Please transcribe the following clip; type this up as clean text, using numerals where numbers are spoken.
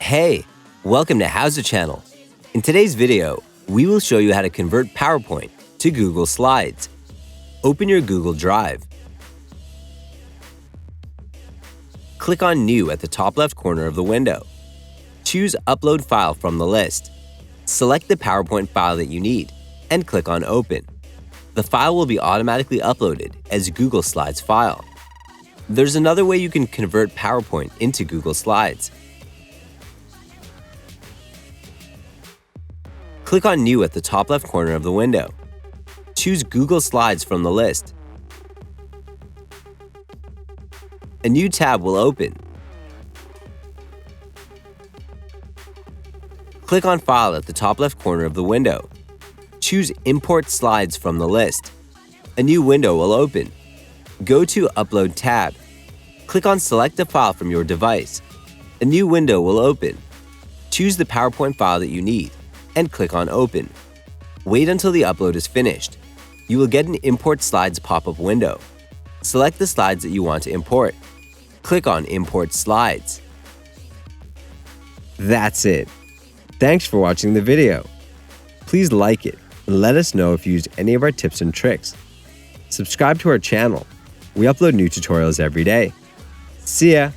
Hey, welcome to HOWZA channel. In today's video, we will show you how to convert PowerPoint to Google Slides. Open your Google Drive. Click on New at the top left corner of the window. Choose Upload File from the list. Select the PowerPoint file that you need and click on Open. The file will be automatically uploaded as Google Slides file. There's another way you can convert PowerPoint into Google Slides. Click on New at the top left corner of the window. Choose Google Slides from the list. A new tab will open. Click on File at the top left corner of the window. Choose Import Slides from the list. A new window will open. Go to Upload tab. Click on Select a file from your device. A new window will open. Choose the PowerPoint file that you need and click on Open. Wait until the upload is finished. You will get an Import Slides pop-up window. Select the slides that you want to import. Click on Import Slides. That's it. Thanks for watching the video. Please like it and let us know if you used any of our tips and tricks. Subscribe to our channel. We upload new tutorials every day. See ya!